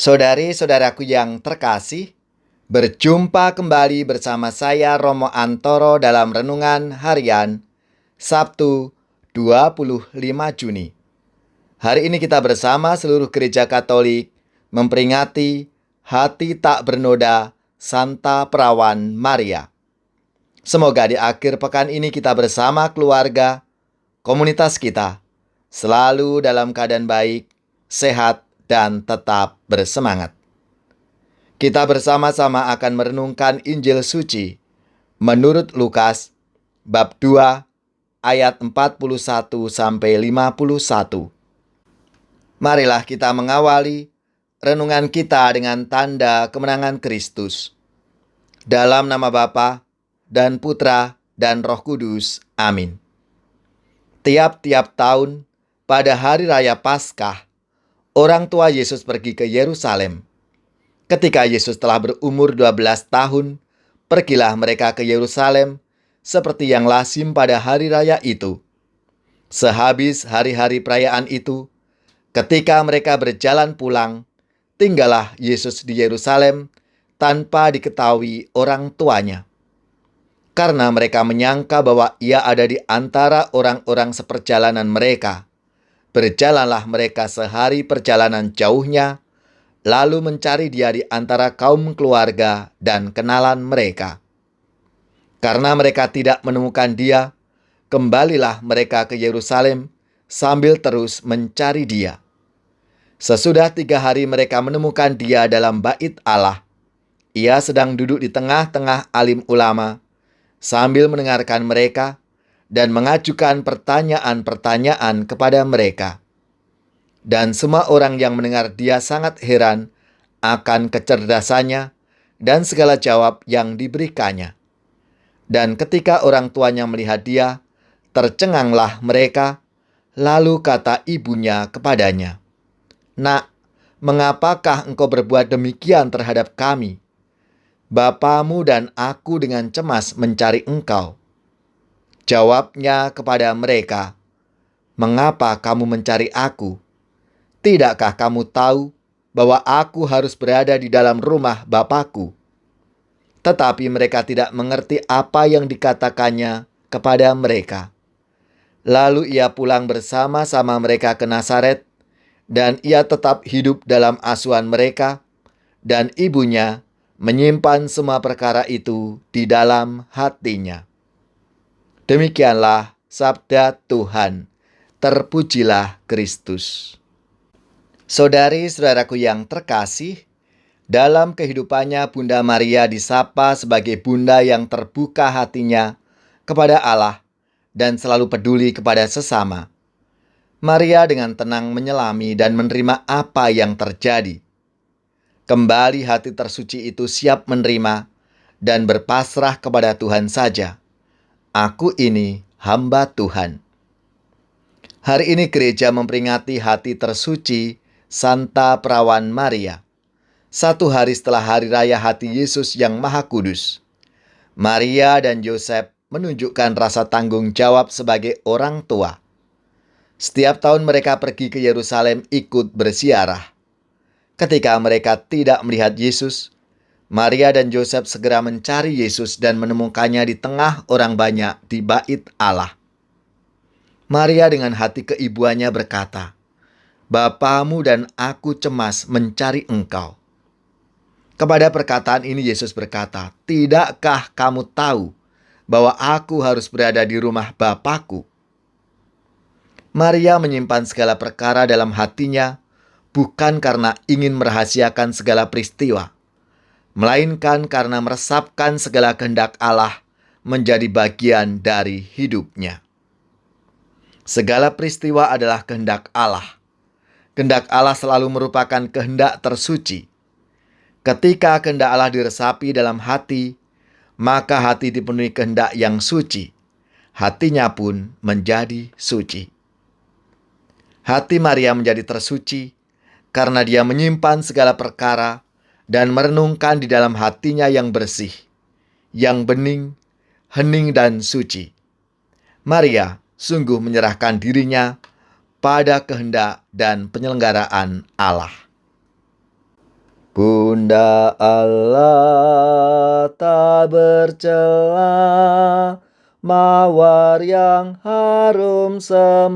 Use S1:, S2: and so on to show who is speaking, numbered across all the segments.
S1: Saudari-saudaraku yang terkasih, berjumpa kembali bersama saya Romo Antoro dalam Renungan Harian Sabtu 25 Juni. Hari ini kita bersama seluruh gereja Katolik memperingati Hati Tak Bernoda Santa Perawan Maria. Semoga di akhir pekan ini kita bersama keluarga, komunitas kita, selalu dalam keadaan baik, sehat, dan tetap bersemangat. Kita bersama-sama akan merenungkan Injil Suci menurut Lukas bab 2 ayat 41-51. Marilah kita mengawali renungan kita dengan tanda kemenangan Kristus. Dalam nama Bapa dan Putra dan Roh Kudus. Amin. Tiap-tiap tahun pada hari raya Paskah, orang tua Yesus pergi ke Yerusalem. Ketika Yesus telah berumur 12 tahun, pergilah mereka ke Yerusalem seperti yang lazim pada hari raya itu. Sehabis hari-hari perayaan itu, ketika mereka berjalan pulang, tinggallah Yesus di Yerusalem tanpa diketahui orang tuanya. Karena mereka menyangka bahwa ia ada di antara orang-orang seperjalanan mereka, berjalanlah mereka sehari perjalanan jauhnya, lalu mencari dia di antara kaum keluarga dan kenalan mereka. Karena mereka tidak menemukan dia, kembalilah mereka ke Yerusalem sambil terus mencari dia. Sesudah 3 hari mereka menemukan dia dalam bait Allah. Ia sedang duduk di tengah-tengah alim ulama, sambil mendengarkan mereka dan mengajukan pertanyaan-pertanyaan kepada mereka. Dan semua orang yang mendengar dia sangat heran akan kecerdasannya dan segala jawab yang diberikannya. Dan ketika orang tuanya melihat dia, tercenganglah mereka, lalu kata ibunya kepadanya, "Nak, mengapakah engkau berbuat demikian terhadap kami? Bapamu dan aku dengan cemas mencari engkau." Jawabnya kepada mereka, "Mengapa kamu mencari aku? Tidakkah kamu tahu bahwa aku harus berada di dalam rumah Bapakku?" Tetapi mereka tidak mengerti apa yang dikatakannya kepada mereka. Lalu ia pulang bersama-sama mereka ke Nazaret, dan ia tetap hidup dalam asuhan mereka, dan ibunya menyimpan semua perkara itu di dalam hatinya. Demikianlah sabda Tuhan. Terpujilah Kristus. Saudari-saudaraku yang terkasih, dalam kehidupannya Bunda Maria disapa sebagai bunda yang terbuka hatinya kepada Allah dan selalu peduli kepada sesama. Maria dengan tenang menyelami dan menerima apa yang terjadi. Kembali hati tersuci itu siap menerima dan berpasrah kepada Tuhan saja. Aku ini hamba Tuhan. Hari ini gereja memperingati hati tersuci Santa Perawan Maria. 1 hari setelah hari raya hati Yesus yang Maha Kudus. Maria dan Yosef menunjukkan rasa tanggung jawab sebagai orang tua. Setiap tahun mereka pergi ke Yerusalem ikut berziarah. Ketika mereka tidak melihat Yesus, Maria dan Yosef segera mencari Yesus dan menemukannya di tengah orang banyak di bait Allah. Maria dengan hati keibuannya berkata, "Bapamu dan aku cemas mencari engkau." Kepada perkataan ini Yesus berkata, "Tidakkah kamu tahu bahwa aku harus berada di rumah Bapakku?" Maria menyimpan segala perkara dalam hatinya, bukan karena ingin merahasiakan segala peristiwa, melainkan karena meresapkan segala kehendak Allah menjadi bagian dari hidupnya. Segala peristiwa adalah kehendak Allah. Kehendak Allah selalu merupakan kehendak tersuci. Ketika kehendak Allah diresapi dalam hati, maka hati dipenuhi kehendak yang suci. Hatinya pun menjadi suci. Hati Maria menjadi tersuci karena dia menyimpan segala perkara dan merenungkan di dalam hatinya yang bersih, yang bening, hening dan suci. Maria sungguh menyerahkan dirinya pada kehendak dan penyelenggaraan Allah. Bunda Allah tak bercela, mawar yang harum semerbak,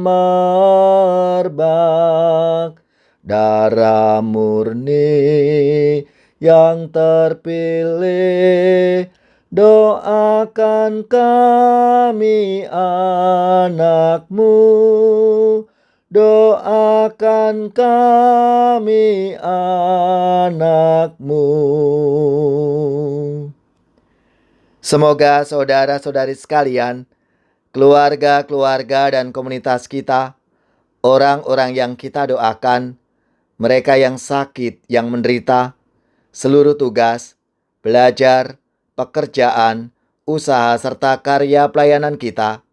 S1: darah murni yang terpilih. Doakan kami anakmu, doakan kami anakmu. Semoga saudara-saudari sekalian, keluarga-keluarga dan komunitas kita, orang-orang yang kita doakan, mereka yang sakit, yang menderita, seluruh tugas, belajar, pekerjaan, usaha, serta karya pelayanan kita,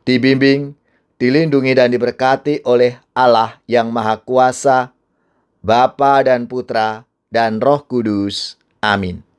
S1: dibimbing, dilindungi dan diberkati oleh Allah yang Maha Kuasa, Bapa dan Putra dan Roh Kudus. Amin.